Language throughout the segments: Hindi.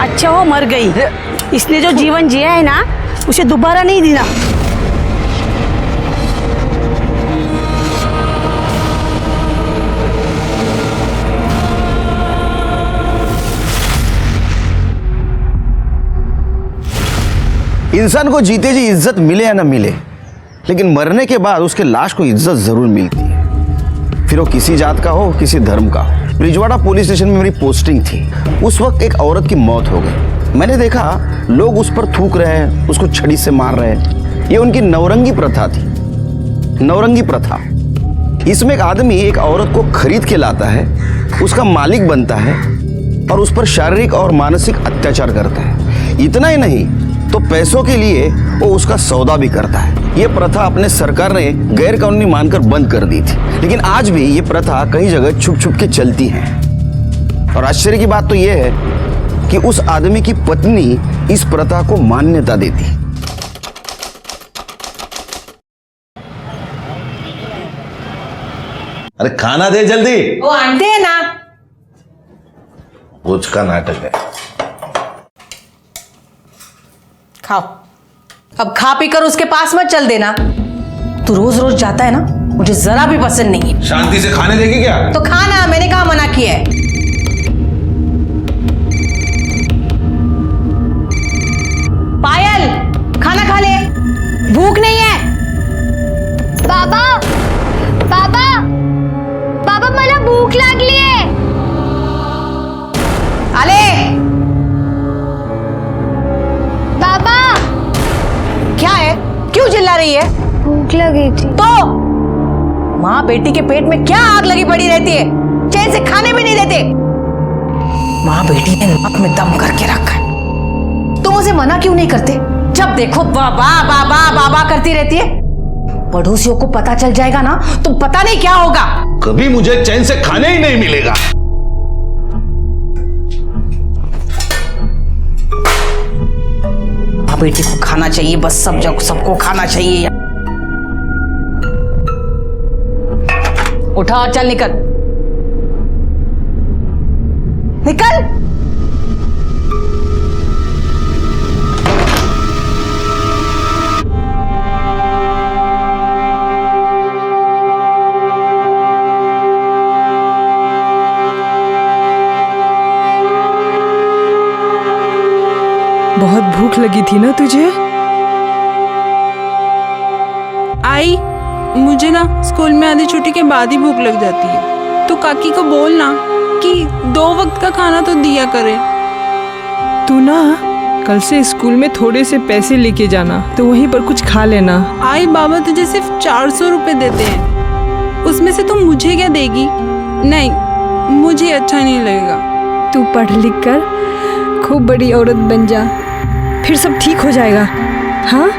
अच्छा वो मर गई, इसने जो जीवन जिया है ना उसे दोबारा नहीं जीना। इंसान को जीते जी इज्जत मिले या ना मिले, लेकिन मरने के बाद उसके लाश को इज्जत जरूर मिलती है, फिर वो किसी जात का हो किसी धर्म का हो। ब्रिजवाड़ा पुलिस स्टेशन में मेरी पोस्टिंग थी। उस वक्त एक औरत की मौत हो गई। मैंने देखा लोग उस पर थूक रहे हैं, उसको छड़ी से मार रहे हैं। ये उनकी नवरंगी प्रथा थी। नवरंगी प्रथा, इसमें एक आदमी एक औरत को खरीद के लाता है, उसका मालिक बनता है और उस पर शारीरिक और मानसिक अत्याचार करता है। इतना ही नहीं तो पैसों के लिए वो उसका सौदा भी करता है। ये प्रथा अपने सरकार ने गैर कानूनी मानकर बंद कर दी थी, लेकिन आज भी ये प्रथा कई जगह छुप छुप के चलती है। और आश्चर्य की बात तो ये है कि उस आदमी की पत्नी इस प्रथा को मान्यता देती। अरे खाना दे जल्दी। वो आंटी है ना, कुछ का नाटक है। खाओ। अब खा पी कर उसके पास मत चल देना। तू रोज रोज जाता है ना, मुझे जरा भी पसंद नहीं है। शांति से खाने देगी क्या? तो खाना, मैंने कहा मना किया है। पायल, खाना खा ले, भूख नहीं है। बाबा बाबा बाबा मला भूक लागली आहे। आले। बाबा क्या है, क्यों चिल्ला रही है? भूख लगी थी। तो माँ बेटी के पेट में क्या आग लगी पड़ी रहती है, चैन से खाने भी नहीं देते। माँ बेटी ने नाक में दम करके रखा है। तुम उसे मना क्यों नहीं करते? जब देखो बाबा बाबा बाबा करती रहती है। पड़ोसियों को पता चल जाएगा ना तो पता नहीं क्या होगा। कभी मुझे चैन से खाने ही नहीं मिलेगा। माँ बेटी को खाना चाहिए, बस सब जगह सबको खाना चाहिए। उठा और चल, निकल निकल। बहुत भूख लगी थी ना तुझे? आई, मुझे ना स्कूल में आधी छुट्टी के बाद ही भूख लग जाती है। तो काकी को बोलना कि 2 वक्त का खाना तो दिया करे। तू ना कल से स्कूल में थोड़े से पैसे लेके जाना, तो वहीं पर कुछ खा लेना। आई, बाबा तुझे सिर्फ 400 रुपए देते हैं, उसमें से तुम मुझे क्या देगी? नहीं, मुझे अच्छा नहीं लगेगा। तू पढ़ लिख कर खूब बड़ी औरत बन जा, फिर सब ठीक हो जाएगा। हाँ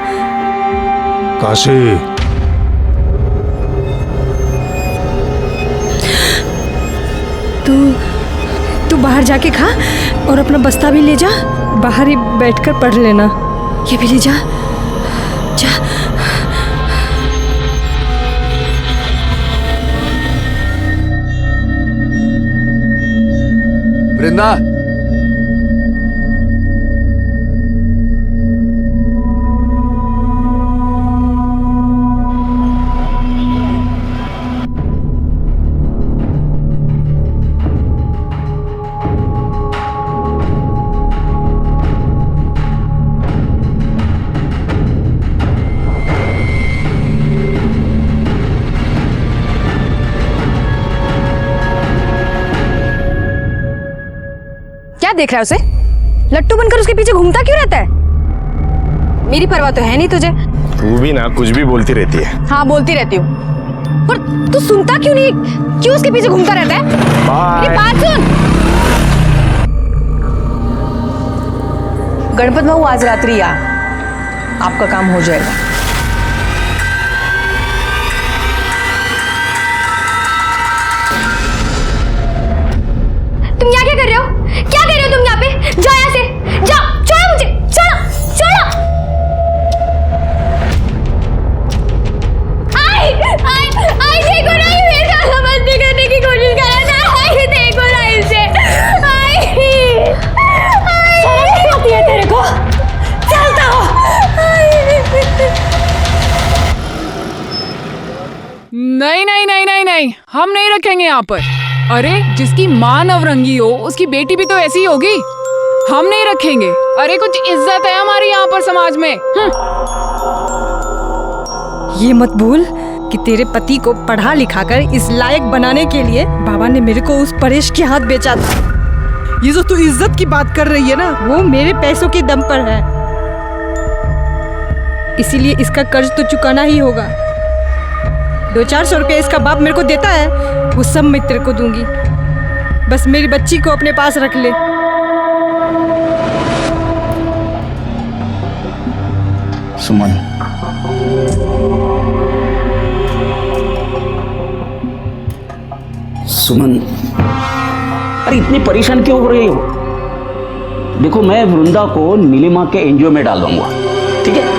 काशी, तू बाहर जाके खा और अपना बस्ता भी ले जा। बाहर ही बैठकर पढ़ लेना। ये भी ले जा, जा। वृंदा, क्या देख रहा है उसे? लट्टू बनकर उसके पीछे घूमता क्यों रहता है? मेरी परवाह तो है नहीं तुझे। तू भी ना कुछ भी बोलती रहती है। हाँ बोलती रहती हूँ, पर तू सुनता क्यों नहीं? क्यों उसके पीछे घूमता रहता है? मेरी बात सुन। गणपत बाबू आज रात्रि आ, आपका काम हो जाएगा। तुम यहाँ क्या कर रहे हो? क्या कर रहे हो तुम यहाँ पे? जाओ यहाँ से, जाओ, छोड़ो मुझे, छोड़ो, छोड़ो। आई, आई, आई देखो ना, ये मेरे साथ मस्ती करने की कोशिश कर रहा था। आई देखो ना इसे, आई, आई। नहीं, हम नहीं रखेंगे यहाँ पर। अरे जिसकी माँ नवरंगी हो उसकी बेटी भी तो ऐसी ही होगी। हम नहीं रखेंगे। अरे कुछ इज्जत है हमारी यहाँ पर समाज में। ये मत भूल कि तेरे पति को पढ़ा लिखाकर इस लायक बनाने के लिए बाबा ने मेरे को उस परेश के हाथ बेचा था। ये जो तू इज्जत की बात कर रही है ना, वो मेरे पैसों के दम पर है, इसीलिए इसका कर्ज तो चुकाना ही होगा। 200-400 रुपये इसका बाप मेरे को देता है, वो सब मैं तेरे को दूंगी। बस मेरी बच्ची को अपने पास रख ले। सुमन, सुमन, अरे इतनी परेशान क्यों हो रही हो? देखो, मैं वृंदा को नीलिमा के एनजीओ में डाल दूंगा, ठीक है?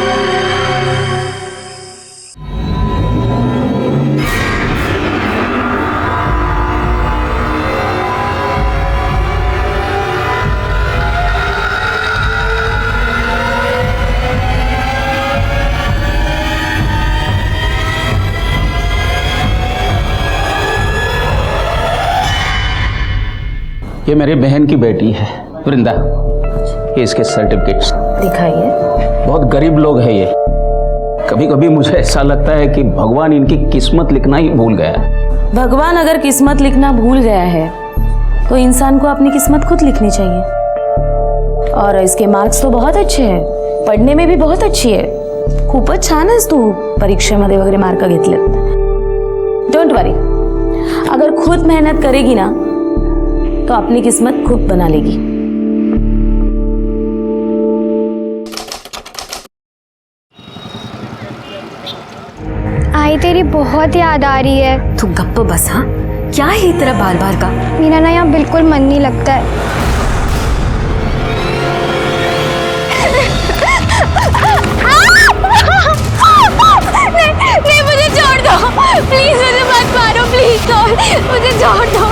ये मेरी बहन की बेटी है वृंदा, ये इसके सर्टिफिकेट्स दिखाइए। बहुत गरीब लोग हैं ये। कभी कभी मुझे ऐसा लगता है कि भगवान इनकी किस्मत लिखना ही भूल गया है। भगवान अगर किस्मत लिखना भूल गया है तो इंसान को अपनी किस्मत खुद लिखनी चाहिए। और इसके मार्क्स तो बहुत अच्छे हैं, पढ़ने में भी बहुत अच्छी है। खूपच छान आहेस तू परीक्षेमध्ये वगैरे मार्क घेतले। डोंट वरी, अगर खुद मेहनत करेगी ना तो अपनी किस्मत खुद बना लेगी। आई तेरी बहुत याद आ रही है। तू गप्प बस। हाँ, क्या है तेरा बार बार का? मेरा ना यहाँ बिल्कुल मन नहीं लगता है। नहीं, मुझे छोड़ दो प्लीज, मुझे मत मारो प्लीज, मुझे छोड़ दो।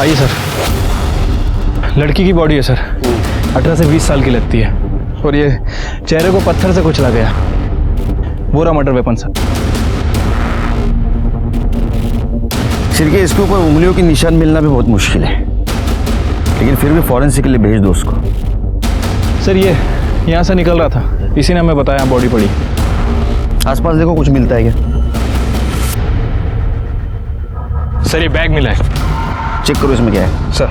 आइए सर, लड़की की बॉडी है सर, 18 से 20 साल की लगती है और ये चेहरे को पत्थर से कुचला गया। वो रहा मर्डर वेपन सर। सिर के इसके ऊपर उंगलियों के निशान मिलना भी बहुत मुश्किल है, लेकिन फिर भी फॉरेंसिक के लिए भेज दो उसको। सर ये यहाँ से निकल रहा था, इसी ने हमें बताया बॉडी पड़ी। आसपास देखो, कुछ मिलता है क्या? सर ये बैग मिला है, चेक करो इसमें क्या है। सर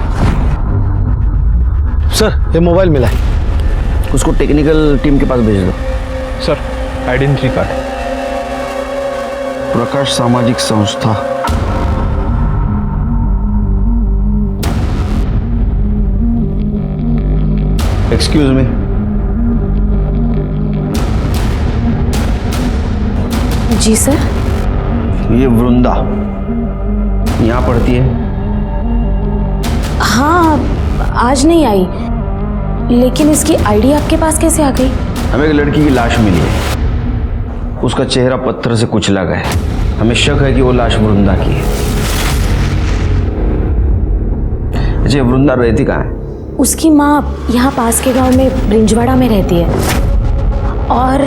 ये मोबाइल मिला है। उसको टेक्निकल टीम के पास भेज दो। Sir identity card. प्रकाश सामाजिक संस्था। एक्सक्यूज मी, जी सर। ये वृंदा यहाँ पढ़ती है? हाँ, आज नहीं आई, लेकिन इसकी आईडी आपके पास कैसे आ गई? हमें एक लड़की की लाश मिली है, उसका चेहरा पत्थर से कुचला गया है। हमें शक है कि वो लाश वृंदा की है। अच्छा, वृंदा रहती कहाँ है? उसकी माँ यहाँ पास के गांव में ब्रिंजवाड़ा में रहती है, और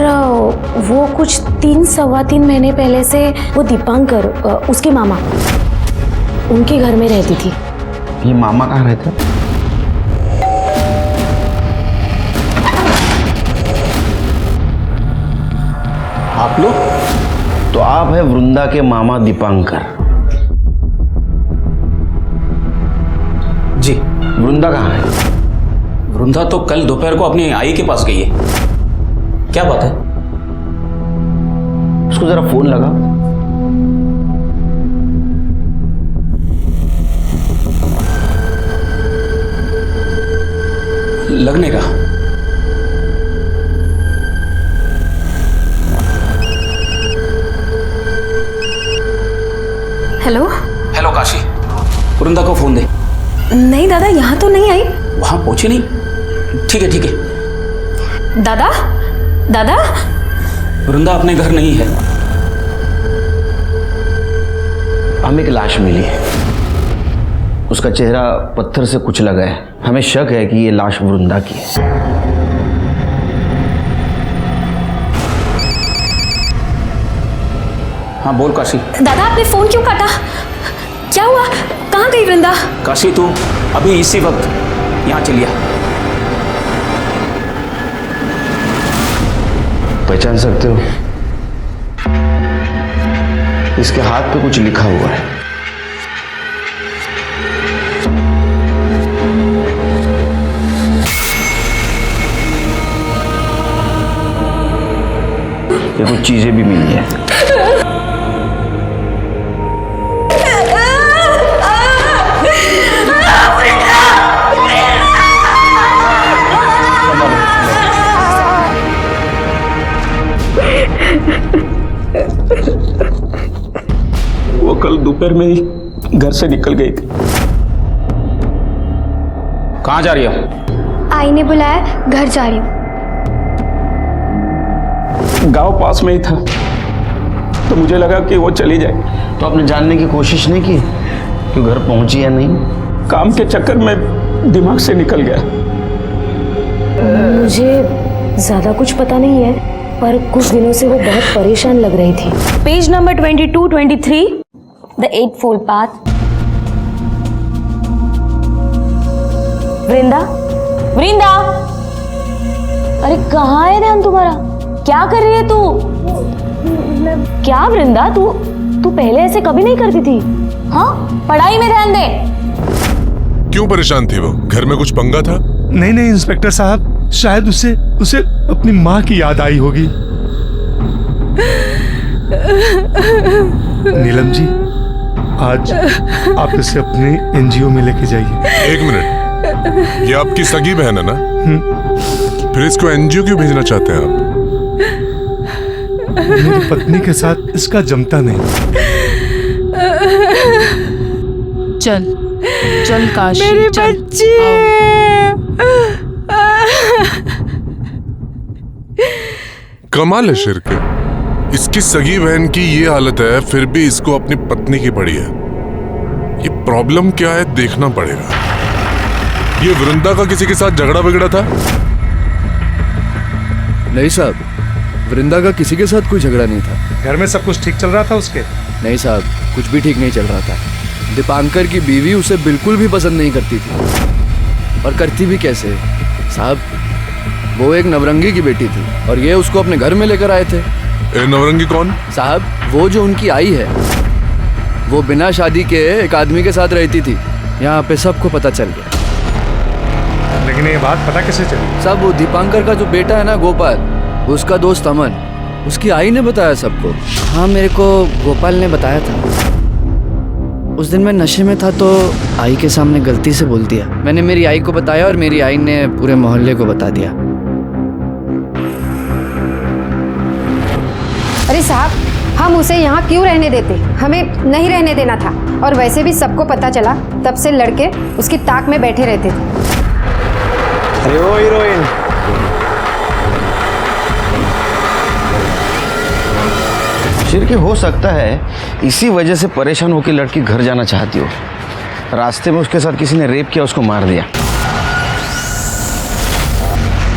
वो कुछ 3-3.25 महीने पहले से वो दीपांकर, उसके मामा, उनके घर में रहती थी। ये मामा कहाँ रहते हैं? आप लोग? तो आप है वृंदा के मामा दीपांकर? जी। वृंदा कहाँ है? वृंदा तो कल दोपहर को अपनी आई के पास गई है। क्या बात है? उसको जरा फोन लगा। लगने का। हेलो। हेलो काशी, वृंदा को फोन दे। नहीं दादा, यहाँ तो नहीं आई। वहां पहुंची नहीं? ठीक है ठीक है। दादा, दादा वृंदा अपने घर नहीं है। हमें एक लाश मिली है, उसका चेहरा पत्थर से कुचला गया है। हमें शक है कि ये लाश वृंदा की है। हाँ बोल काशी। दादा आपने फोन क्यों काटा? क्या हुआ? कहाँ गई वृंदा? काशी तू अभी इसी वक्त यहाँ चलिए। पहचान सकते हो? इसके हाथ पे कुछ लिखा हुआ है। ये कुछ चीजें भी मिली है। वो कल दोपहर में ही घर से निकल गई थी। कहाँ जा रही हो? आई ने बुलाया, घर जा रही हूँ। गांव पास में ही था तो मुझे लगा कि वो चली जाए। तो आपने जानने की कोशिश नहीं की कि घर पहुंची या नहीं? काम के चक्कर में दिमाग से निकल गया। मुझे ज्यादा कुछ पता नहीं है, पर कुछ दिनों से वो बहुत परेशान लग रही थी। Page number 22-23, the 8-fold path. Vrinda, Vrinda, अरे कहाँ है ध्यान तुम्हारा? क्या कर रही है तू? क्या वृंदा, तू पहले ऐसे कभी नहीं करती थी। हाँ, पढ़ाई में ध्यान दे। क्यों परेशान थी वो? घर में कुछ पंगा था? नहीं इंस्पेक्टर साहब, शायद उसे अपनी माँ की याद आई होगी। नीलम जी, आज आप इसे अपने एनजीओ में लेके जाइए। एक मिनट, ये आपकी सगी बहन है ना? फिर इसको एनजीओ क्यों भेजना चाहते हैं आप? मेरी पत्नी के साथ इसका जमता नहीं। चल चल काशी, मेरी चल। बच्ची। कमाल है शिरके, इसकी सगी बहन की ये हालत है फिर भी इसको अपनी पत्नी की पड़ी है। ये प्रॉब्लम क्या है देखना पड़ेगा। ये वृंदा का किसी के साथ झगड़ा बिगड़ा था? नहीं साहब, वृंदा का किसी के साथ कोई झगड़ा नहीं था। घर में सब कुछ ठीक चल रहा था उसके? नहीं साहब, कुछ भी ठीक नहीं चल रहा था। दीपांकर की बीवी उसे बिल्कुल भी पसंद नहीं करती थी। और करती भी कैसे साहब, वो एक नवरंगी की बेटी थी और ये उसको अपने घर में लेकर आए थे। नवरंगी कौन? साहब, वो जो उनकी आई है, वो बिना शादी के एक आदमी के साथ रहती थी। यहाँ पे सबको पता चल गया। लेकिन ये बात पता कैसे चली? साहब, वो दीपांकर का जो बेटा है ना गोपाल, उसका दोस्त अमन, उसकी आई ने बताया सबको। हाँ, मेरे को गोपाल ने बताया था। उस दिन मैं नशे में था तो आई के सामने गलती से बोल दिया। मैंने मेरी आई को बताया और मेरी आई ने पूरे मोहल्ले को बता दिया। अरे साहब, हम उसे यहाँ क्यों रहने देते? हमें नहीं रहने देना था। और वैसे भी सबको पता चला, तब से लड़के उसकी ताक में बैठे रहते थे। अरे ओ हीरोइन, शिरके हो सकता है इसी वजह से परेशान होकर लड़की घर जाना चाहती हो। रास्ते में उसके साथ किसी ने रेप किया, उसको मार दिया।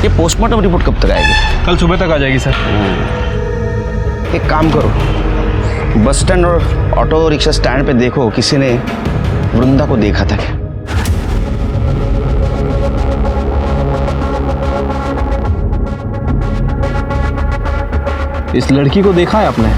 ये पोस्टमार्टम रिपोर्ट कब तक आएगी? कल सुबह तक आ जाएगी सर। एक काम करो, बस स्टैंड और ऑटो रिक्शा स्टैंड पे देखो किसी ने वृंदा को देखा था क्या। इस लड़की को देखा है आपने?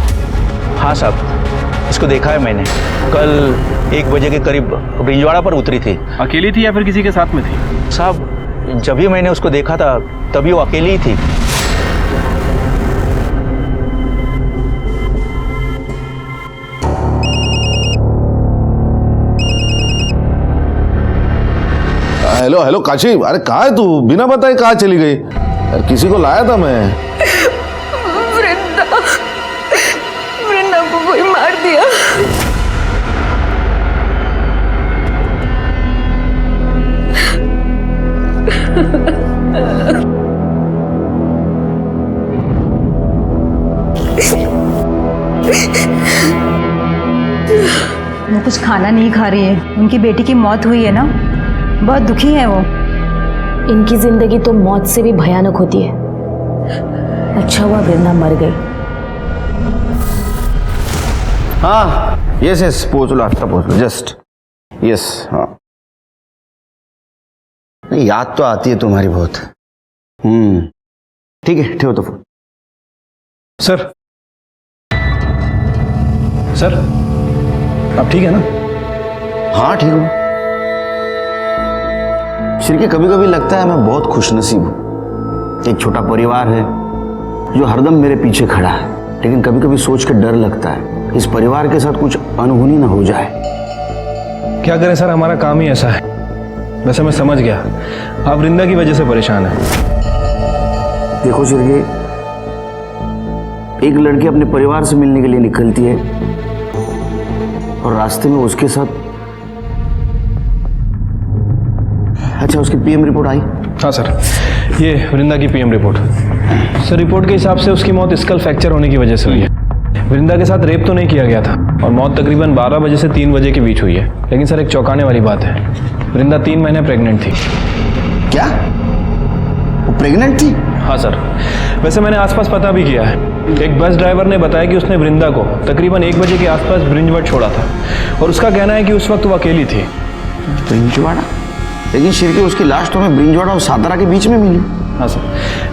हाँ साहब, इसको देखा है मैंने। कल 1 बजे के करीब ब्रिजवाड़ा पर उतरी थी। अकेली थी या फिर किसी के साथ में थी? साहब, जब भी मैंने उसको देखा था तभी वो अकेली ही थी। हेलो हेलो काशी, अरे कहाँ है तू? बिना बताए कहाँ चली गई? यार किसी को लाया था मैं। वृंदा को कोई मार दिया। वो कुछ खाना नहीं खा रही है। उनकी बेटी की मौत हुई है ना, बहुत दुखी है वो। इनकी जिंदगी तो मौत से भी भयानक होती है। अच्छा हुआ वृंदा मर गई। हाँ यस यस, पहुंच लो, आफ्टर पहुंच लो, जस्ट यस। हाँ नहीं, याद तो आती है तुम्हारी बहुत। ठीक है, ठेहो तो फोन। सर सर आप ठीक है ना? हाँ ठीक हूँ। श्री के कभी कभी लगता है मैं बहुत खुशनसीब हूँ। एक छोटा परिवार है जो हरदम मेरे पीछे खड़ा है, लेकिन कभी कभी सोच के डर लगता है इस परिवार के साथ कुछ अनहोनी ना हो जाए। क्या करें सर, हमारा काम ही ऐसा है। वैसे मैं समझ गया, आप वृंदा की वजह से परेशान हैं। देखो श्री, एक लड़की अपने परिवार से मिलने के लिए निकलती है और रास्ते में उसके साथ, अच्छा उसकी पीएम रिपोर्ट आई? हाँ सर, ये वृंदा की पीएम रिपोर्ट। सर रिपोर्ट के हिसाब से उसकी मौत स्कल फ्रैक्चर होने की वजह से हुई है। वृंदा के साथ रेप तो नहीं किया गया था और मौत तकरीबन 12 बजे से 3 बजे के बीच हुई है। लेकिन सर एक चौंकाने वाली बात है, वृंदा 3 महीने प्रेग्नेंट थी। क्या? वो प्रेग्नेंट थी? हाँ सर, वैसे मैंने आसपास पता भी किया है। एक बस ड्राइवर ने बताया कि उसने वृंदा को तकरीबन 1 बजे के आसपास ब्रिंजवाड़ा छोड़ा था और उसका कहना है कि उस वक्त वो अकेली थी। ब्रिंजवाड़ा? लेकिन श्री, उसकी लाश तो हमें ब्रिंजवाड़ा और सातारा के बीच में मिली। हाँ सर,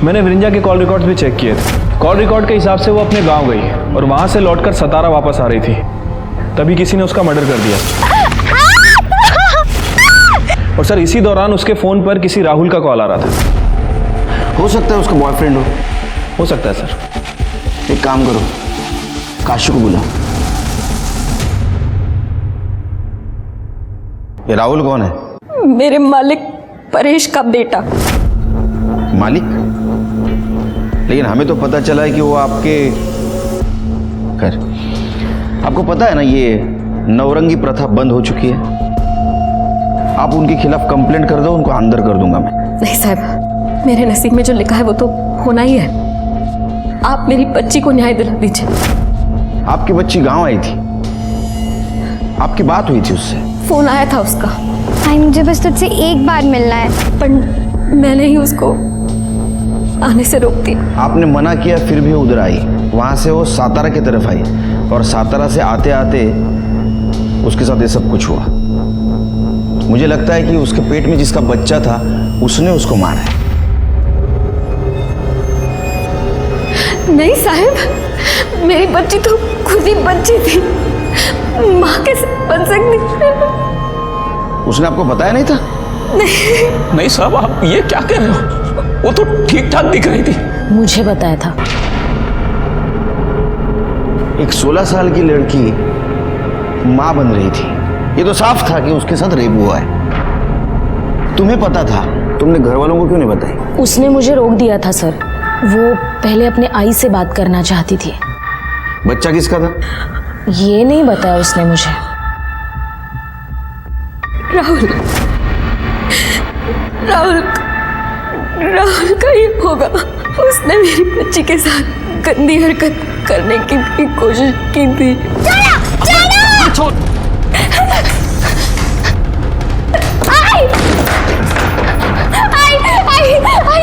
मैंने वृंदा के कॉल रिकॉर्ड्स भी चेक किए थे। कॉल रिकॉर्ड के हिसाब से वो अपने गांव गई और वहां से लौटकर सतारा वापस आ रही थी, तभी किसी ने उसका मर्डर कर दिया। और सर इसी दौरान उसके फोन पर किसी राहुल का कॉल आ रहा था। हो सकता है उसका बॉयफ्रेंड हो सकता है सर। एक काम करो, काशी को बुलाओ। ये राहुल कौन है? मेरे मालिक परेश का बेटा। मालिक? लेकिन हमें तो पता चला है कि वो आपके, खैर आपको पता है ना ये नवरंगी प्रथा बंद हो चुकी है। आप उनके खिलाफ कंप्लेंट कर दो, उनको अंदर कर दूंगा मैं। नहीं साहब, मेरे नसीब में जो लिखा है वो तो होना ही है। आप मेरी बच्ची को न्याय दिला दीजिए। आपकी बच्ची गांव आई थी, आपकी बात हुई थी उससे? फोन आया था उसका। भाई मुझे बस तुझसे एक बार मिलना है। पर मैंने ही उसको आने से रोक दिया। आपने मना किया फिर भी उधर आई। वहां से वो सातारा की तरफ आई और सातारा से आते आते उसके साथ ये सब कुछ हुआ। मुझे लगता है कि उसके पेट में जिसका बच्चा था उसने उसको मारा है। नहीं साहब, मेरी बच्ची तो खुद ही बच्ची थी, माँ कैसे बन सकती? उसने आपको बताया नहीं था? नहीं साहब, आप ये क्या कह रहे हो? वो तो ठीक ठाक दिख रही थी। मुझे बताया था। एक 16 साल की लड़की मां बन रही थी, ये तो साफ था कि उसके साथ रेप हुआ है। तुम्हें पता था, तुमने घर वालों को क्यों नहीं बताई? उसने मुझे रोक दिया था सर। वो पहले अपने आई से बात करना चाहती थी। बच्चा किसका था? ये नहीं बताया उसने मुझे। राहुल राहुल राहुल का ही होगा। उसने मेरी बच्ची के साथ गंदी हरकत करने की भी कोशिश की थी। छोड़। आई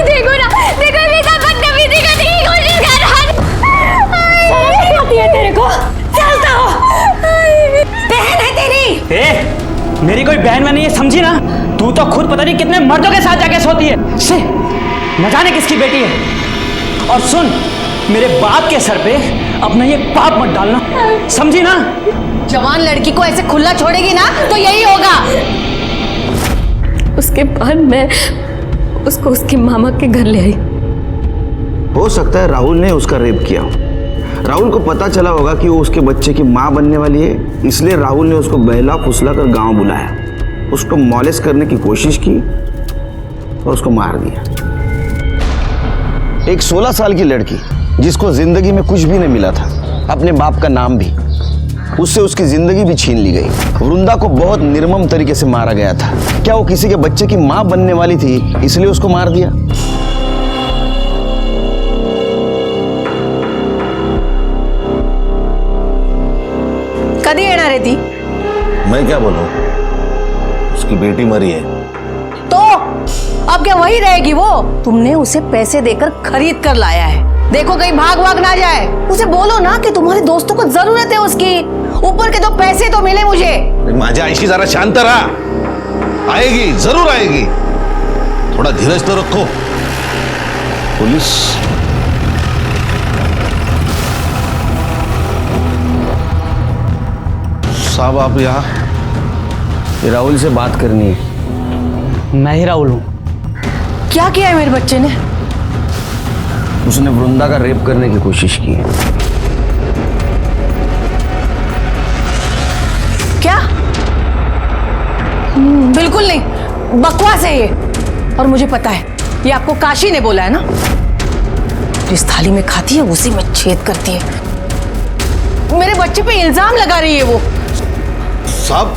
देखो ना, देखो ये सब बदतमीजी करने की कोशिश कर रहा है। शर्म आती है तेरे को? चलता हो। बहन है तेरी। मेरी कोई बहन में नहीं है, समझी ना? तू तो खुद पता नहीं कितने मर्दों के साथ जाके सोती है। से न जाने किसकी बेटी है। और सुन, मेरे बाप के सर पे अपना ये पाप मत डालना, समझी ना? जवान लड़की को ऐसे खुला छोड़ेगी ना तो यही होगा। उसके बाद मैं उसको उसके मामा के घर ले आई। हो सकता है राहुल ने उसका रेप किया हो। राहुल को पता चला होगा कि वो उसके बच्चे की मां बनने वाली है, इसलिए राहुल ने उसको बहला फुसला कर गांव बुलाया, उसको मॉलेस करने की कोशिश की और उसको मार दिया। एक 16 साल की लड़की जिसको जिंदगी में कुछ भी नहीं मिला था, अपने बाप का नाम भी, उससे उसकी जिंदगी भी छीन ली गई। वृंदा को बहुत निर्मम तरीके से मारा गया था। क्या वो किसी के बच्चे की मां बनने वाली थी इसलिए उसको मार दिया? कधी येणार आहे ती? मैं क्या बोलूं, उसकी बेटी मरी है। तो अब क्या वही रहेगी वो? तुमने उसे पैसे देकर खरीद कर लाया है, देखो कहीं भाग भाग ना जाए। उसे बोलो ना कि तुम्हारे दोस्तों को जरूरत है उसकी, ऊपर के 2 पैसे तो मिले मुझे। माझ्या आईशी जरा शांत रहा, आएगी, जरूर आएगी, थोड़ा धीरज तो रखो। पुलिस साहब, आप यहाँ? राहुल से बात करनी है। मैं ही राहुल हूं। क्या किया है मेरे बच्चे ने? उसने वृंदा का रेप करने की कोशिश की है। क्या? बिल्कुल नहीं, बकवास है ये। और मुझे पता है, ये आपको काशी ने बोला है ना। जिस थाली में खाती है उसी में छेद करती है। मेरे बच्चे पे इल्जाम लगा रही है वो। साहब,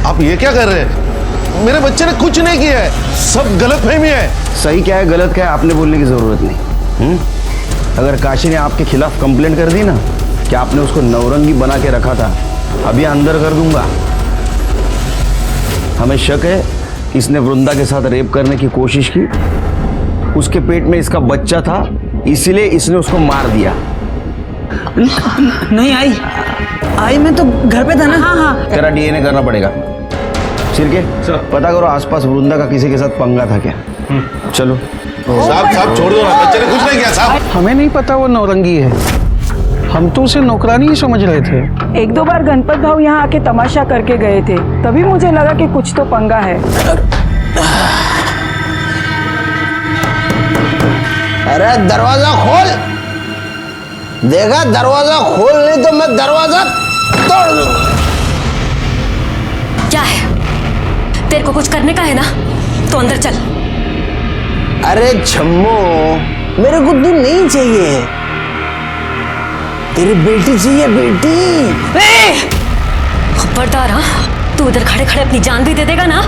आप ये क्या कर रहे हैं? मेरे बच्चे ने कुछ नहीं किया है, सब गलतफहमी है। सही क्या है गलत क्या है आपने बोलने की जरूरत नहीं। अगर काशी ने आपके खिलाफ कंप्लेंट कर दी ना कि आपने उसको नौरंगी बना के रखा था, अभी अंदर कर दूंगा। हमें शक है इसने वृंदा के साथ रेप करने की कोशिश की, उसके पेट में इसका बच्चा था, इसीलिए इसने उसको मार दिया। नहीं आई मैं तो घर पे था ना। हाँ। तेरा डीएनए करना पड़ेगा। सिरके पता करो आसपास वृंदा का किसी के साथ पंगा था क्या। चलो साहब छोड़ दो ना, बच्चे ने कुछ नहीं किया साहब। हमें नहीं पता वो नौरंगी है, हम तो उसे नौकरानी ही समझ रहे थे। 1-2 बार गणपत भाव यहाँ आके तमाशा करके गए थे, तभी मुझे लगा कि कुछ तो पंगा है। अरे दरवाजा खोल, देखा दरवाजा खोल, नहीं तो मैं दरवाजा तोड़ दूंगा। क्या है, तेरे को कुछ करने का है ना, तो अंदर चल। अरे छम्मो, मेरे को तू नहीं चाहिए, तेरी बेटी चाहिए, बेटी। खबरदार, हाँ, तू इधर खड़े खड़े अपनी जान भी दे देगा ना,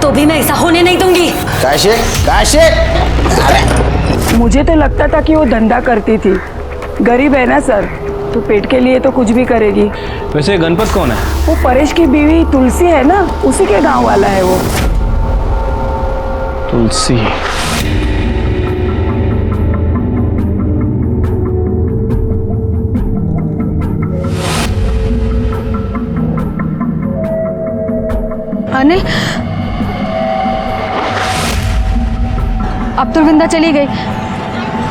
तो भी मैं ऐसा होने नहीं दूंगी। काशे, काशे, अरे मुझे तो लगता था कि वो धंधा करती थी। गरीब है ना सर, तो पेट के लिए तो कुछ भी करेगी। वैसे गणपत कौन है? वो परेश की बीवी तुलसी है ना, उसी के गांव वाला है वो। तुलसी। अनिल, अब तो वृंदा चली गई,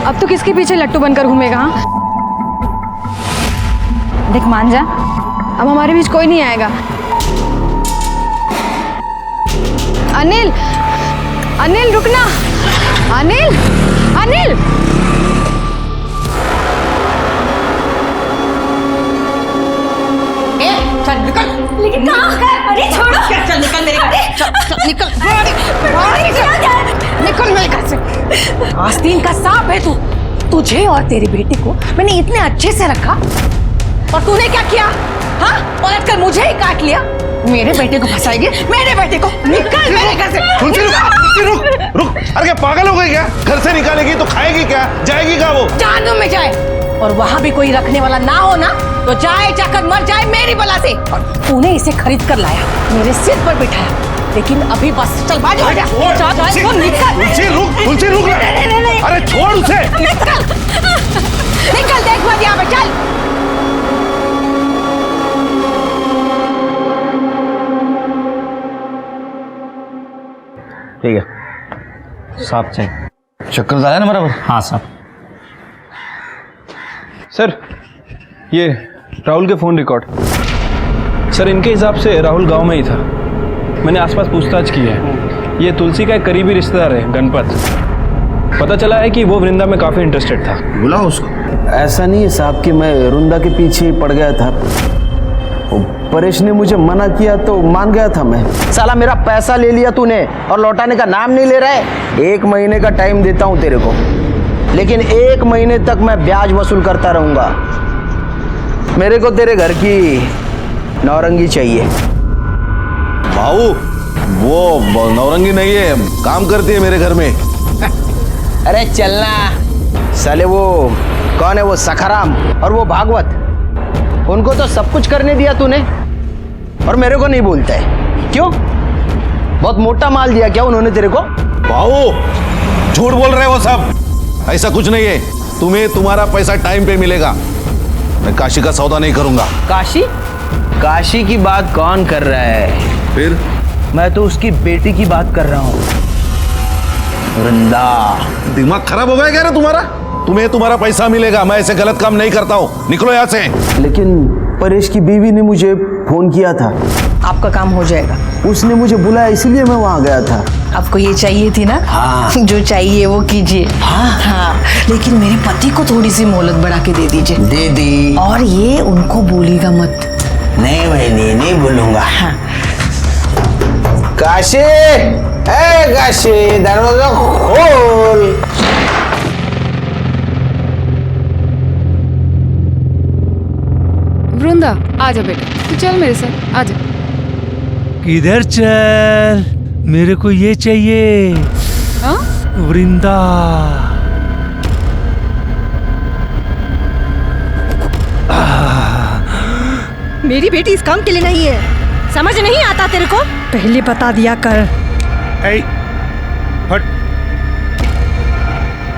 अब तो किसके पीछे लट्टू बनकर घूमेगा? हाँ, देख मान जा, अब हमारे बीच कोई नहीं आएगा। अनिल, अनिल रुकना, अनिल, अनिल। चल निकल। लेकिन कहाँ? अरे छोड़ो। चल निकल मेरे घर से, चल निकल, निकल मेरे घर से। आस्तीन का सांप है तू। तुझे और तेरी बेटी को मैंने इतने अच्छे से रखा, और तूने क्या किया? हाँ, पलट कर मुझे ही काट लिया। मेरे बेटे को फंसाएगी, मेरे बेटे को। निकल मेरे घर से। तुलसी रुक, रुक। अरे क्या पागल हो गई क्या? घर से निकालेगी तो खाएगी क्या, जाएगी कहाँ वो? जहन्नुम में जाए, और वहां भी कोई रखने वाला ना हो ना, तो जाए जाकर मर जाए मेरी बला से। तूने इसे खरीद कर लाया, मेरे सिर पर बिठाया, लेकिन अभी बस चल बाजू हो जा। तुलसी रुक, तुलसी रुक। अरे छोड़ उसे। निकल, निकल, देख मत यहाँ पे, चल। ठीक है साहब, चाहिए चक्कर आया ना बराबर? हाँ साहब। सर, ये राहुल के फ़ोन रिकॉर्ड। सर, इनके हिसाब से राहुल गांव में ही था। मैंने आसपास पूछताछ की है। ये तुलसी का एक करीबी रिश्तेदार है, गणपत। पता चला है कि वो वृंदा में काफ़ी इंटरेस्टेड था। बुलाओ उसको। ऐसा नहीं है साहब कि मैं वृंदा के पीछे पड़ गया था, परेश ने मुझे मना किया तो मान गया था मैं। साला मेरा पैसा ले लिया तूने और लौटाने का नाम नहीं ले रहा है। 1 महीने का टाइम देता हूं तेरे को, लेकिन 1 महीने तक मैं ब्याज वसूल करता रहूंगा। मेरे को तेरे घर की नौरंगी चाहिए। भाऊ, वो नौरंगी नहीं है, काम करती है मेरे घर में। अरे चलना साले, वो कौन है, वो सखाराम और वो भागवत, उनको तो सब कुछ करने दिया तूने। और मेरे को नहीं बोलता है। क्यों? बहुत मोटा माल दिया क्या उन्होंने तेरे को? बाबू झूठ बोल रहे हो सब, ऐसा कुछ नहीं है। तुम्हें तुम्हारा पैसा टाइम पे मिलेगा। मैं काशी का सौदा नहीं करूंगा। काशी? काशी की बात कौन कर रहा है? फिर? मैं तो उसकी बेटी की बात कर रहा हूँ, वृंदा। दिमाग खराब हो गया क्या रे तुम्हारा? तुम्हें तुम्हारा पैसा मिलेगा। मैं ऐसे गलत काम नहीं करता हूँ, निकलो यहाँ से। लेकिन परेश की बीवी ने मुझे फोन किया था। आपका काम हो जाएगा। उसने मुझे बुलाया इसलिए मैं वहां गया था। आपको ये चाहिए थी ना? हाँ। जो चाहिए वो कीजिए। हाँ। लेकिन मेरे पति को थोड़ी सी मोहलत बढ़ा के दे दीजिए। दे दी। और ये उनको बोलिएगा मत। नहीं बहनी, नहीं बोलूंगा। हाँ। काशी, ए काशी, दरवाजा खोल। वृंदा आ जा बेटा, तू चल मेरे साथ, आ जा। किधर चल? मेरे को ये चाहिए। हाँ? वृंदा। मेरी बेटी इस काम के लिए नहीं है, समझ नहीं आता तेरे को? पहले बता दिया कर। ऐ, हट।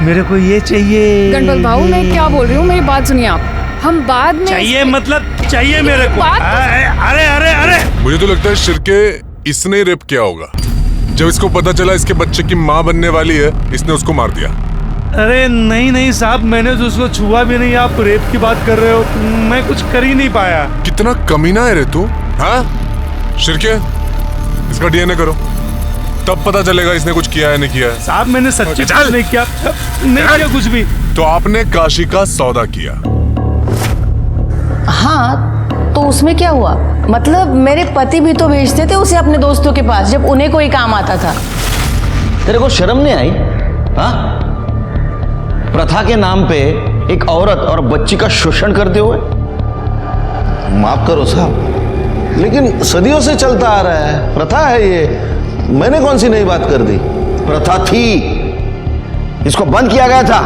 मेरे को ये चाहिए। गणपत बाबू, मैं क्या बोल रही हूँ, मेरी बात सुनिए आप। हम बाद में चाहिए मतलब चाहिए मेरे को। अरे अरे अरे, मुझे तो लगता है शिर्के इसने रेप किया होगा। जब इसको पता चला इसके बच्चे की माँ बनने वाली है, इसने उसको मार दिया। अरे नहीं नहीं साहब, मैंने तो उसको छुआ भी नहीं। आप रेप की बात कर रहे हो, मैं कुछ कर ही नहीं पाया। कितना कमीना है रे तू। हाँ शिर्के, इसका डीएनए करो, तब पता चलेगा इसने कुछ किया है नहीं किया है। साहब मैंने सच्ची कुछ नहीं किया, नहीं किया कुछ भी। तो आपने काशी का सौदा किया? हाँ, तो उसमें क्या हुआ? मतलब मेरे पति भी तो भेजते थे उसे अपने दोस्तों के पास जब उन्हें कोई काम आता था। तेरे को शर्म नहीं आई? हाँ? प्रथा के नाम पे एक औरत और बच्ची का शोषण करते हुए। माफ करो साहब, लेकिन सदियों से चलता आ रहा है, प्रथा है ये। मैंने कौन सी नई बात कर दी? प्रथा थी, इसको बंद किया गया था,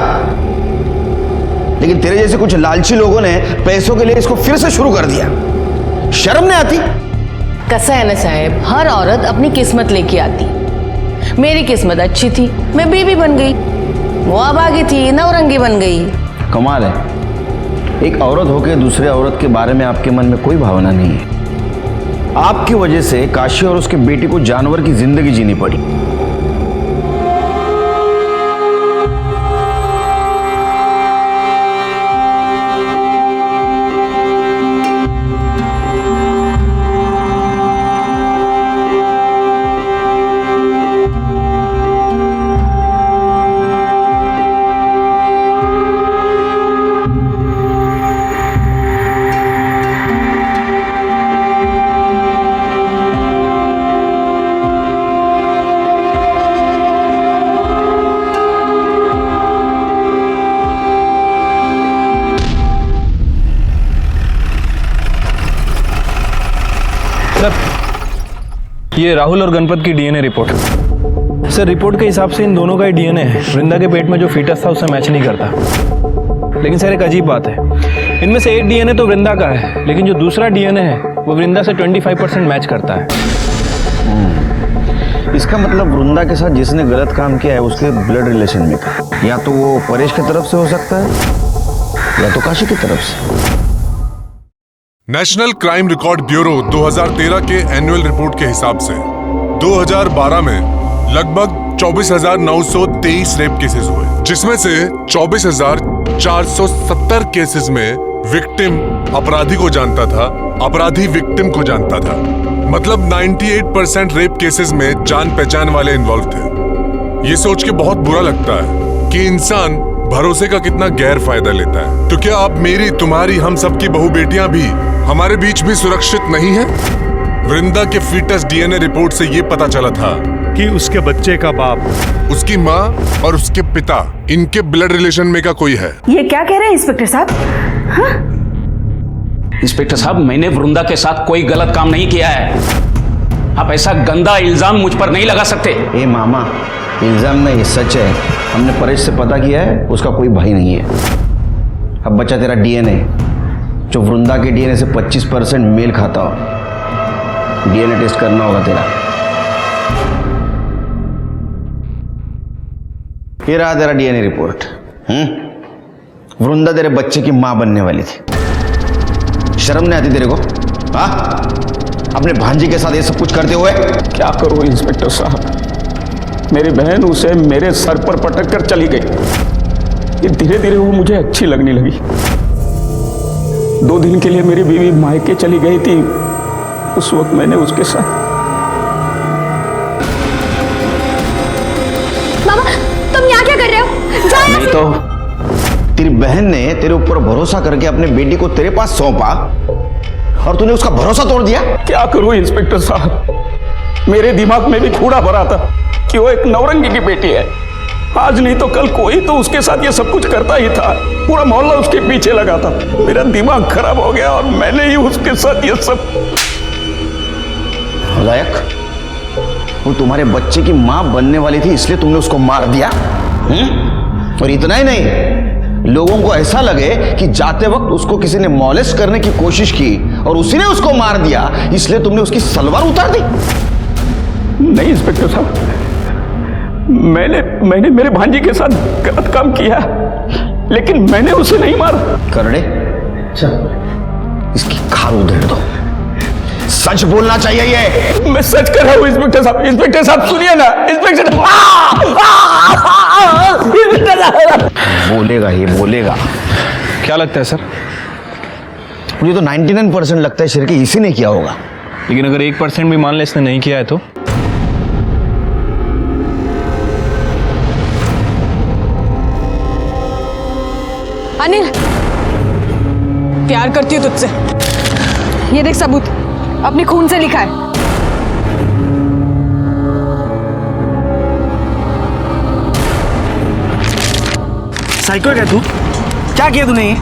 लेकिन तेरे जैसे कुछ लालची लोगों ने पैसों के लिए इसको फिर से शुरू कर दिया। शर्म नहीं आती? कैसा है ना साहब, हर औरत अपनी किस्मत लेके आती। मेरी किस्मत अच्छी थी, मैं बीवी बन गई। वो अभागी थी, नौरंगी बन गई। कमाल है, एक औरत होकर दूसरे औरत के बारे में आपके मन में कोई भावना नहीं है। आपकी वजह से काशी और उसके बेटी को जानवर की जिंदगी जीनी पड़ी। ये राहुल और गणपत की डीएनए रिपोर्ट। सर रिपोर्ट के हिसाब से इन दोनों का ही डीएनए है। वृंदा के पेट में जो फीटस था उससे मैच नहीं करता। लेकिन सर एक अजीब बात है, इनमें से एक डीएनए तो वृंदा का है, लेकिन जो दूसरा डीएनए है वो वृंदा से 25% मैच करता है। इसका मतलब वृंदा के साथ जिसने गलत काम किया है उसके ब्लड रिलेशन में था। या तो वो परेश की तरफ से हो सकता है या तो काशी की तरफ से। नेशनल क्राइम रिकॉर्ड ब्यूरो 2013 के एनुअल रिपोर्ट के हिसाब से 2012 में लगभग 24,923 रेप केसेस हुए, जिसमें से 24,470 केसेस में विक्टिम अपराधी को जानता था, अपराधी विक्टिम को जानता था। मतलब 98% रेप केसेस में जान पहचान वाले इन्वॉल्व थे। ये सोच के बहुत बुरा लगता है कि इंसान भरोसे का कितना गैर फायदा लेता है। तो क्या अब मेरी, तुम्हारी, हम सबकी बहू बेटियां भी हमारे बीच भी सुरक्षित नहीं है? वृंदा के फीटस डीएनए रिपोर्ट से ये पता चला था कि उसके बच्चे का बाप, उसकी माँ और उसके पिता, इनके ब्लड रिलेशन में का कोई है। ये क्या कह रहे हैं इंस्पेक्टर साहब? हाँ? इंस्पेक्टर साहब, मैंने वृंदा के साथ कोई गलत काम नहीं किया है। आप ऐसा गंदा इल्जाम मुझ पर नहीं लगा सकते। ए मामा, इल्जाम नहीं, सच है। हमने परेश से पता किया है, उसका कोई भाई नहीं है। अब बचा तेरा डीएनए, जो वृंदा के डीएनए से 25% मेल खाता हो। डीएनए टेस्ट करना होगा तेरा। ये रहा तेरा डीएनए रिपोर्ट। वृंदा तेरे बच्चे की मां बनने वाली थी। शर्म नहीं आती तेरे को? हाँ, अपने भांजी के साथ ये सब कुछ करते हुए? क्या करूं इंस्पेक्टर साहब, मेरी बहन उसे मेरे सर पर पटक कर चली गई। धीरे धीरे वो मुझे अच्छी लगने लगी। 2 दिन के लिए मेरी बीवी मायके चली गई थी। उस वक्त मैंने उसके साथ। मामा, तुम यहाँ क्या कर रहे हो? जाओ यहाँ नहीं से। तो तेरी बहन ने तेरे ऊपर भरोसा करके अपने बेटी को तेरे पास सौंपा और तूने उसका भरोसा तोड़ दिया। क्या करूं इंस्पेक्टर साहब, मेरे दिमाग में भी कूड़ा भरा था कि वो एक नौरंगी की बेटी है। आज नहीं तो कल कोई तो उसके साथ ये सब कुछ करता ही था। पूरा मोहल्ला उसके पीछे लगा था। मेरा दिमाग खराब हो गया और मैंने ही उसके साथ ये सब। लायक, वो तुम्हारे बच्चे की मां बनने वाली थी इसलिए तुमने उसको मार दिया। और इतना ही नहीं, लोगों को ऐसा लगे कि जाते वक्त उसको किसी ने मॉलेस्ट करने की कोशिश की और उसी ने उसको मार दिया, इसलिए तुमने उसकी सलवार उतार दी। नहीं इंस्पेक्टर साहब, मैंने मेरे भांजी के साथ गलत काम किया, लेकिन मैंने उसे नहीं मारा। करड़े, इसकी खाल उधेड़ दो। सच बोलना चाहिए ये। मैं सच कर रहा हूँ इंस्पेक्टर साहब। इंस्पेक्टर साहब सुनिए ना, इंस्पेक्टर बोलेगा, ये बोलेगा। क्या लगता है सर? मुझे तो 99% लगता है शिरके इसी ने किया होगा। लेकिन अगर 1% भी मान ले इसने नहीं किया है तो? अनिल, प्यार करती हूँ तुझसे। ये देख सबूत, अपनी खून से लिखा है। साइको है क्या तू? क्या किया तूने ये?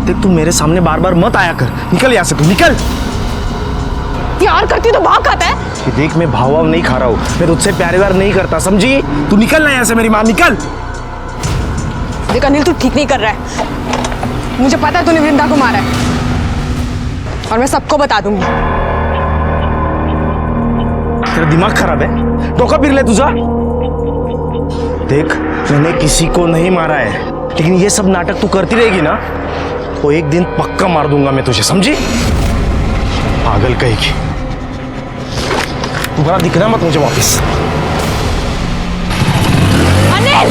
देख, तू मेरे सामने बार बार मत आया कर। निकल यहाँ से, तू निकल। प्यार करती तो भाव खाता है। ये देख, मैं भाव नहीं खा रहा हूँ। मैं तुझसे प्यार व्यार नहीं करता, समझी? तू निकल ना यहाँ से, मेरी माँ, निकल। देख अनिल, तू ठीक नहीं कर रहा है। मुझे पता है तूने वृंदा को मारा है और मैं सबको बता दूंगी। तेरा दिमाग खराब है? धोखा फिर ले तुझा। देख, मैंने किसी को नहीं मारा है, लेकिन ये सब नाटक तू करती रहेगी ना तो एक दिन पक्का मार दूंगा मैं तुझे, समझी? पागल कहेगी। दोबारा दिखना मत मुझे वापस। अनिल!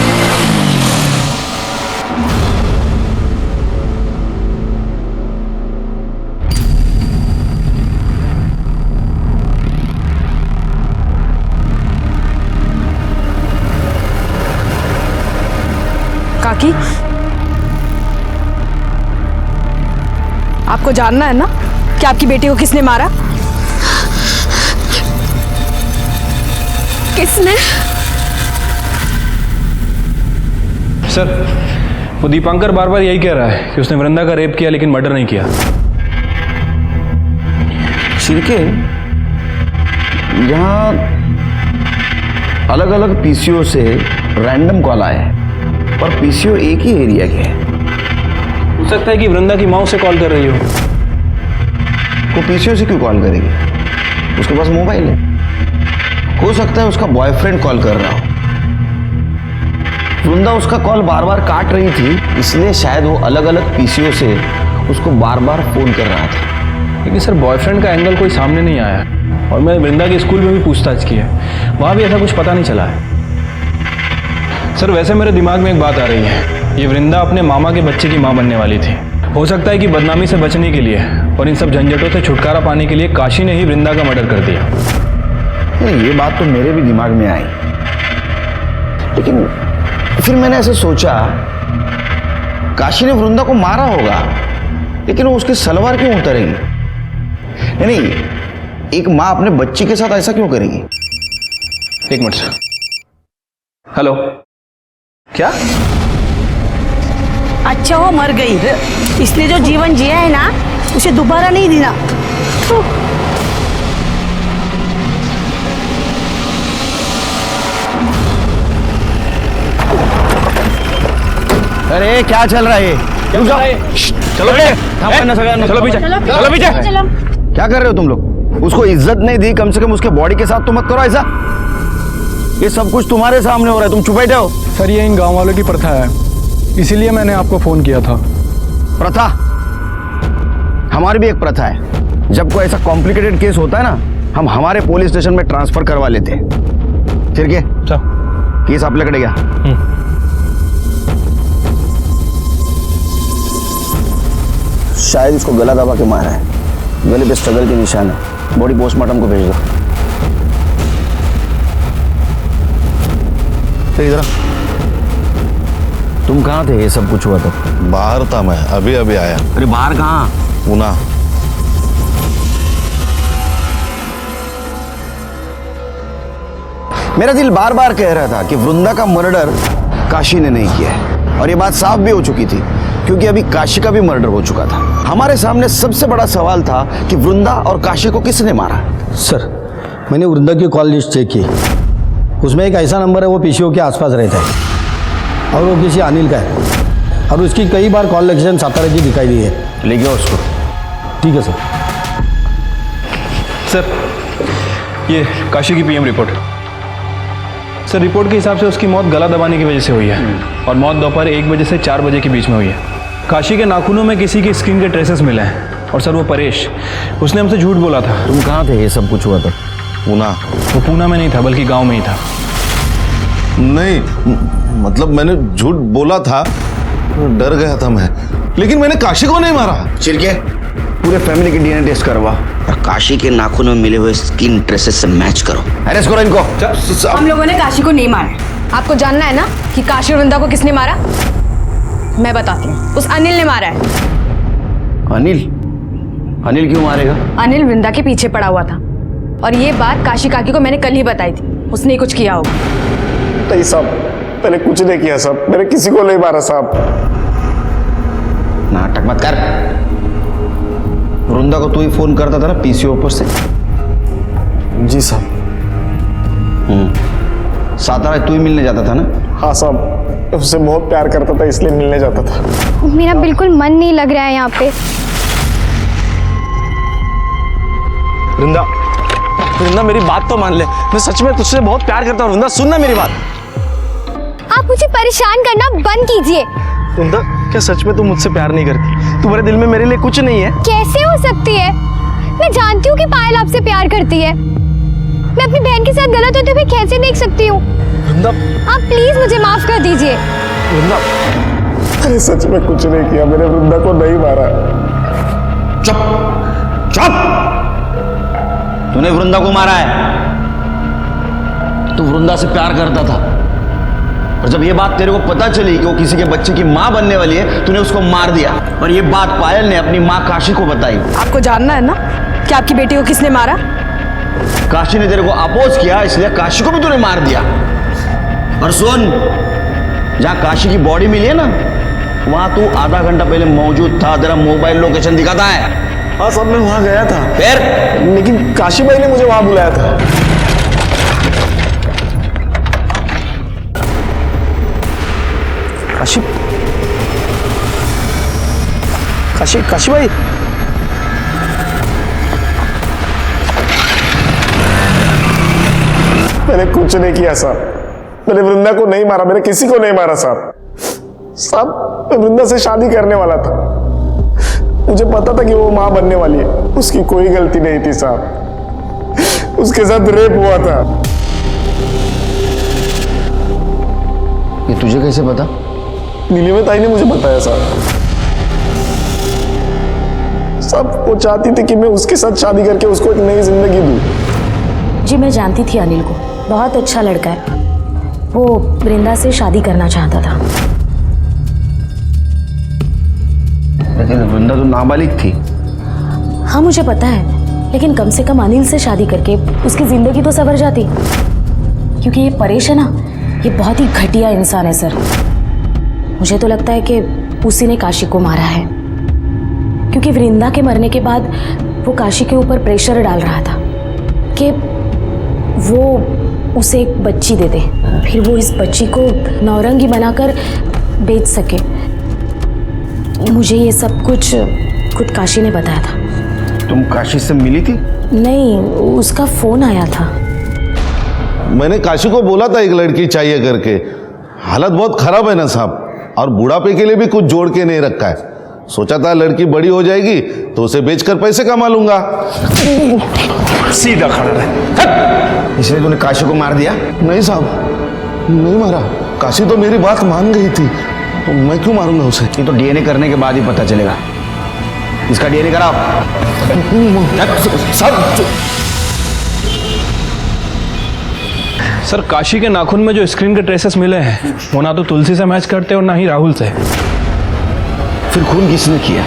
काकी, आपको जानना है ना कि आपकी बेटी को किसने मारा? किसने? सर, वो दीपांकर बार बार यही कह रहा है कि उसने वृंदा का रेप किया लेकिन मर्डर नहीं किया। शिरके, यहाँ अलग अलग पीसीओ से रैंडम कॉल आए हैं, पर पीसीओ एक ही एरिया के है। हो सकता है कि वृंदा की माँ उसे कॉल कर रही हो। वो पीसीओ से क्यों कॉल करेगी? उसके पास मोबाइल है। हो सकता है उसका बॉयफ्रेंड कॉल कर रहा हो। वृंदा उसका कॉल बार बार काट रही थी, इसलिए शायद वो अलग अलग पीसीओ से उसको बार बार फोन कर रहा था। लेकिन सर, बॉयफ्रेंड का एंगल कोई सामने नहीं आया और मैंने वृंदा के स्कूल में भी पूछताछ की है, वहाँ भी ऐसा कुछ पता नहीं चला है। सर, वैसे मेरे दिमाग में एक बात आ रही है, ये वृंदा अपने मामा के बच्चे की माँ बनने वाली थी। हो सकता है कि बदनामी से बचने के लिए और इन सब झंझटों से छुटकारा पाने के लिए काशी ने ही वृंदा का मर्डर कर दिया। ये बात तो मेरे भी दिमाग में आई, लेकिन फिर मैंने ऐसे सोचा, काशी ने वृंदा को मारा होगा, लेकिन वो उसकी सलवार क्यों उतारेगी? नहीं, एक माँ अपने बच्ची के साथ ऐसा क्यों करेगी? एक मिनट सर। हेलो, क्या? अच्छा, वो मर गई, इसलिए जो जीवन जिया है ना उसे दोबारा नहीं देना। अरे क्या चल रहा है? चलो पीछे, चलो पीछे। क्या कर रहे हो तुम लोग? उसको इज्जत नहीं दी, कम से कम उसके बॉडी के साथ तो मत करो ऐसा। ये सब कुछ तुम्हारे सामने हो रहा है, तुम चुप बैठे हो। सर ये इन गांव वालों की प्रथा है, इसीलिए मैंने आपको फोन किया था। प्रथा? हमारी भी एक प्रथा है, जब कोई ऐसा कॉम्प्लिकेटेड केस होता है ना, हम हमारे पुलिस स्टेशन में ट्रांसफर करवा लेते हैं। फिर क्या केस आपल्याकडे घ्या। शायद इसको गला दबा के मारा है, गले पे स्ट्रगल के निशान है। बॉडी पोस्टमार्टम को भेज दो। तो इधर तुम कहाँ थे ये सब कुछ हुआ तो? बाहर था मैं, अभी अभी आया। अरे बाहर कहाँ? पूना। मेरा दिल बार बार कह रहा था कि वृंदा का मर्डर काशी ने नहीं किया है, और ये बात साफ भी हो चुकी थी क्योंकि अभी काशी का भी मर्डर हो चुका था। हमारे सामने सबसे बड़ा सवाल था कि वृंदा और काशी को किसने मारा। सर मैंने वृंदा की कॉल लिस्ट चेक की, उसमें एक ऐसा नंबर है वो पीसीओ के आसपास रहता है और वो किसी अनिल का है, और उसकी कई बार कॉल लोकेशन सातारा की दिखाई दी है। ले गया उसको। ठीक है सर। सर ये काशी की पीएम रिपोर्ट। सर रिपोर्ट के हिसाब से उसकी मौत गला दबाने की वजह से हुई है, और मौत दोपहर 1 बजे से 4 बजे के बीच में हुई है। काशी के नाखूनों में किसी की स्किन के ट्रेसेस मिले हैं, और सर वो परेश, उसने हमसे झूठ बोला था। तुम कहाँ थे ये सब कुछ हुआ था? पूना। वो पूना में नहीं था बल्कि गांव में ही था। नहीं मतलब मैंने झूठ बोला था, डर गया था मैं, लेकिन मैंने काशी को नहीं मारा। चिरके पूरे फैमिली की डीएनए टेस्ट करवा और काशी के नाखूनों में मिले हुए स्किन ट्रेसेस से मैच करो। अरेस्ट करो इनको। हम लोगों ने काशी को नहीं मारा। आपको जानना है ना कि काशी और वृंदा को किसने मारा? मैं बताती हूँ, उस अनिल ने मारा है। अनिल? अनिल क्यों मारेगा? अनिल वृंदा के पीछे पड़ा हुआ था, और ये बात काशी काकी को मैंने कल ही बताई थी। उसने ही कुछ किया होगा। नहीं साहब, मैंने कुछ नहीं किया साहब, मैंने किसी को नहीं मारा साहब। नाटक मत कर। वृंदा को तू ही फोन करता था ना पीसीओ पर से? जी साहब। सातारा तू ही मिलने जाता था ना? हाँ साहब, उससे बहुत प्यार करता था इसलिए मिलने जाता था। मेरा बिल्कुल मन नहीं लग रहा है यहाँ पे। वृंदा, वृंदा मेरी बात तो मान ले, मैं सच में तुझसे बहुत प्यार करता हूँ। वृंदा सुन ना मेरी बात। आप मुझे परेशान करना बंद कीजिए। वृंदा क्या सच में तुम मुझसे प्यार नहीं करती? तुम्हारे दिल में मेरे लिए कुछ नहीं है? कैसे हो सकती है? मैं जानती हूँ कि पायल आपसे प्यार करती है। मैं अपनी बहन के साथ गलत होते हुए कैसे देख सकती हूँ? वृंदा आप प्लीज मुझे माफ कर दीजिए। वृंदा, अरे सच में कुछ नहीं किया, मैंने वृंदा को नहीं मारा। चुप चुप। तूने वृंदा को मारा है? तू वृंदा से प्यार करता था, और जब ये बात तेरे को पता चली कि वो किसी के बच्चे की माँ बनने वाली है, तूने उसको मार दिया। और ये बात पायल ने अपनी माँ काशी को बताई। आपको जानना है ना कि आपकी बेटी को किसने मारा? काशी ने तेरे को अपोज किया, इसलिए काशी को भी तूने मार दिया। और सुन, जहाँ काशी की बॉडी मिली है ना, वहां तू आधा घंटा पहले मौजूद था। तेरा मोबाइल लोकेशन दिखाता है? हाँ साहब, मैं वहां गया था। फिर? लेकिन काशी भाई ने मुझे वहां बुलाया था। काशी काशी काशी भाई, मैंने कुछ नहीं किया साहब। मैंने वृंदा को नहीं मारा, मैंने किसी को नहीं मारा साहब। साहब मैं वृंदा से शादी करने वाला था, मुझे पता था कि वो माँ बनने वाली है। उसकी कोई गलती नहीं थी साहब, उसके साथ रेप हुआ था। ये तुझे कैसे पता? नीलिमा ताई ने मुझे बताया साहब। साहब वो चाहती थी कि मैं उसके साथ शादी करके उसको एक नई जिंदगी दूं। जी मैं जानती थी अनिल को, बहुत अच्छा लड़का है। वो वृंदा से शादी करना चाहता था। लेकिन वृंदा तो नाबालिग थी। हाँ मुझे पता है, लेकिन कम से कम अनिल से शादी करके उसकी जिंदगी तो संवर जाती। क्योंकि ये परेश है ना, ये बहुत ही घटिया इंसान है सर। मुझे तो लगता है कि उसी ने काशी को मारा है, क्योंकि वृंदा के मरने के बाद वो काशी के ऊपर प्रेशर डाल रहा था कि वो उसे एक बच्ची दे दे, फिर वो इस बच्ची को नौरंगी बनाकर बेच सके। मुझे ये सब कुछ खुद काशी ने बताया था। तुम काशी से मिली थी? नहीं, उसका फोन आया था। मैंने काशी को बोला था एक लड़की चाहिए करके। हालत बहुत खराब है ना साहब, और बुढ़ापे के लिए भी कुछ जोड़ के नहीं रखा है। सोचा था लड़की बड़ी हो जाएगी तो उसे बेचकर पैसे कमा लूंगा। सीधा खड़ा रहे। इसलिए तूने काशी को मार दिया? नहीं साहब, नहीं मारा। काशी तो मेरी बात मान गई थी, तो मैं क्यों मारूंगा उसे? ये तो डीएनए करने के बाद ही पता चलेगा। इसका डीएनए कराओ। सर, काशी के नाखून में जो स्क्रीन के ट्रेसेस मिले हैं वो ना तो तुलसी से मैच करते और ना ही राहुल से। फिर खून किसने किया?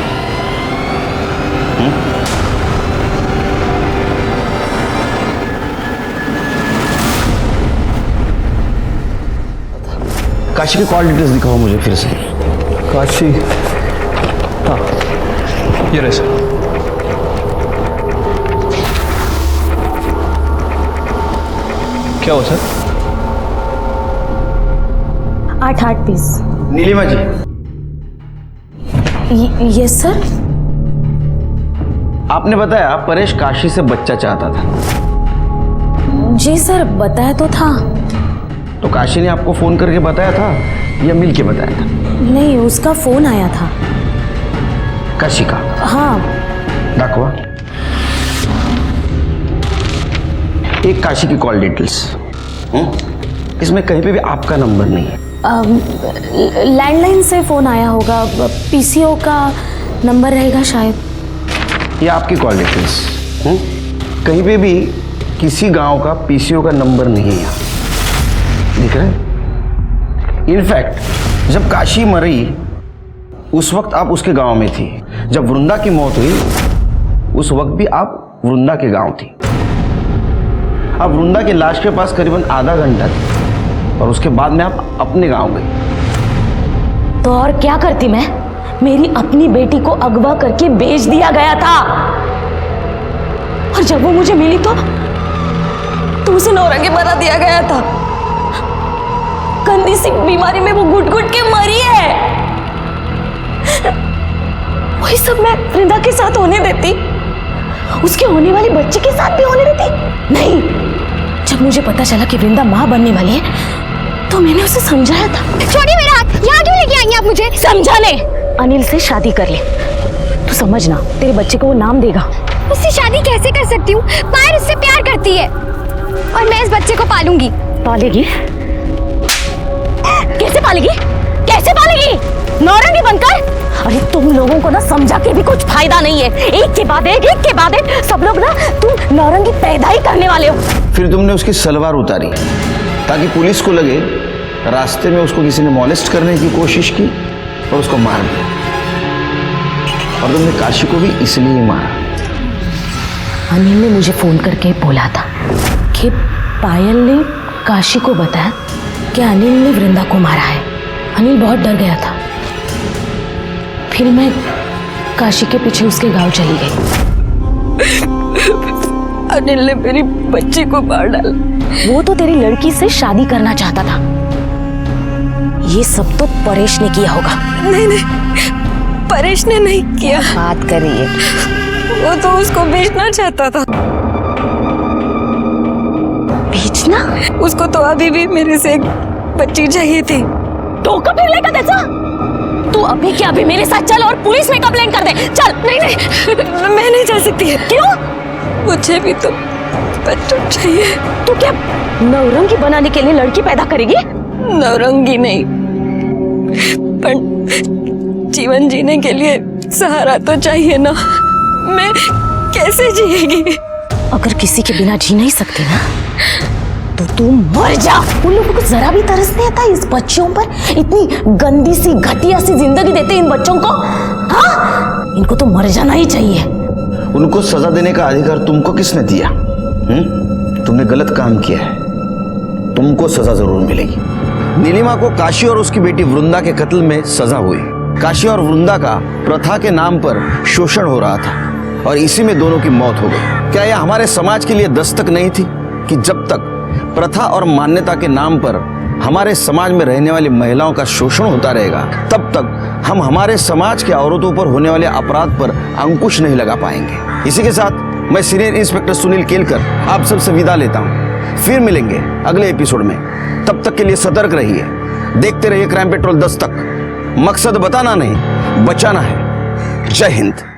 काशी की कॉल डिटेल्स दिखाओ मुझे फिर से। काशी, हाँ ये रहे सर। क्या हुआ sir? 8 piece. Neelima ji. Yes sir. आपने बताया परेश काशी से बच्चा चाहता था। जी सर, बताया तो था। तो काशी ने आपको फोन करके बताया था या मिल के बताया था? नहीं, उसका फोन आया था। काशी का? हाँ। दाखवा। एक काशी की कॉल डिटेल्स। इसमें कहीं पे भी आपका नंबर नहीं है। लैंडलाइन से फोन आया होगा, पीसीओ का नंबर रहेगा शायद। ये आपकी कॉल डिटेल्स। कहीं पे भी किसी गांव का पीसीओ का नंबर नहीं है यहाँ, दिख रहा है? इनफैक्ट जब काशी मरी उस वक्त आप उसके गांव में थी। जब वृंदा की मौत हुई उस वक्त भी आप वृंदा के गांव थी। आप वृंदा की लाश के पास करीबन आधा घंटा थे और उसके बाद में आप अपने गांव गए। तो और क्या करती मैं? मेरी अपनी बेटी को अगवा करके बेच दिया गया था, और जब वो मुझे मिली तो उसे नौरंगी बना दिया गया था। गंदी सी बीमारी में वो घुट घुट के मरी है। वही सब मैं वृंदा के साथ होने देती, उसके होने वाले बच्चे के साथ भी होने देती? नहीं। जब मुझे पता चला कि वृंदा मां बनने वाली है तो मैंने उसे समझाया था। छोड़िए मेरा हाथ, यहाँ क्यों लेके आई हैं आप मुझे? समझाने। अनिल से शादी कर ले, तू समझना, तेरे बच्चे को वो नाम देगा। उससे शादी कैसे कर सकती हूँ? पायल उससे प्यार करती है और मैं इस बच्चे को पालूंगी। पालेगी? कैसे पालेगी? कैसे पालेगी? नौरंगी बनकर? अरे तुम लोगों को ना समझा के भी कुछ फायदा नहीं है। एक के बाद एक सब लोग ना तुम नौरंगी पैदा ही करने वाले हो। फिर तुमने उसकी सलवार उतारी ताकि पुलिस को लगे रास्ते में उसको किसी ने मॉलेस्ट करने की कोशिश की और उसको मार दिया। और तुमने काशी को भी इसलिए ही मारा। अनिल ने मुझे फोन करके बोला था कि पायल ने काशी को बताया कि अनिल ने वृंदा को मारा है। अनिल बहुत डर गया था। फिर मैं काशी के पीछे उसके गांव चली गई। अनिल ने मेरी बच्ची को मार डाला। वो तो तेरी लड़की से शादी करना चाहता था। ये सब तो परेश ने किया होगा। नहीं, परेश ने नहीं किया। बात करिए। वो तो उसको बेचना चाहता था। बेचना? उसको तो अभी भी मेरे से एक बच्ची चाहिए थी। तो कब फिर लेकर कैसा? तू अभी क्या अभी मेरे साथ चल और पुलिस में कंप्लेंट कर दे। चल। नहीं, मैं नहीं जा सकती है। क्यों? मुझे भी तो बच्चा चाहिए। तू क्या नौरंगी बनाने के लिए लड़की पैदा करेगी? नौरंगी नहीं, पर जीवन जीने के लिए सहारा तो चाहिए ना। मैं कैसे जिएगी? अगर किसी के बिना जी नहीं सकती ना तो तू मर जा। उन लोगों को जरा भी तरस नहीं आता इस बच्चों पर? इतनी गंदी सी घटिया सी जिंदगी देते इन बच्चों को। हाँ, इनको तो मर जाना ही चाहिए। उनको सजा देने का अधिकार तुमको किसने दिया? तुमने गलत काम किया है, तुमको सजा जरूर मिलेगी। नीलिमा को काशी और उसकी बेटी वृंदा के कत्ल में सजा हुई। काशी और वृंदा का प्रथा के नाम पर शोषण हो रहा था और इसी में दोनों की मौत हो गई। क्या यह हमारे समाज के लिए दस्तक नहीं थी कि जब तक प्रथा और मान्यता के नाम पर हमारे समाज में रहने वाली महिलाओं का शोषण होता रहेगा तब तक हम हमारे समाज के औरतों पर होने वाले अपराध पर अंकुश नहीं लगा पाएंगे। इसी के साथ मैं सीनियर इंस्पेक्टर सुनील केलकर आप सबसे विदा लेता हूँ। फिर मिलेंगे अगले एपिसोड में। तब तक के लिए सतर्क रहिए, देखते रहिए क्राइम पेट्रोल 10 तक। मकसद बताना नहीं, बचाना है। जय हिंद।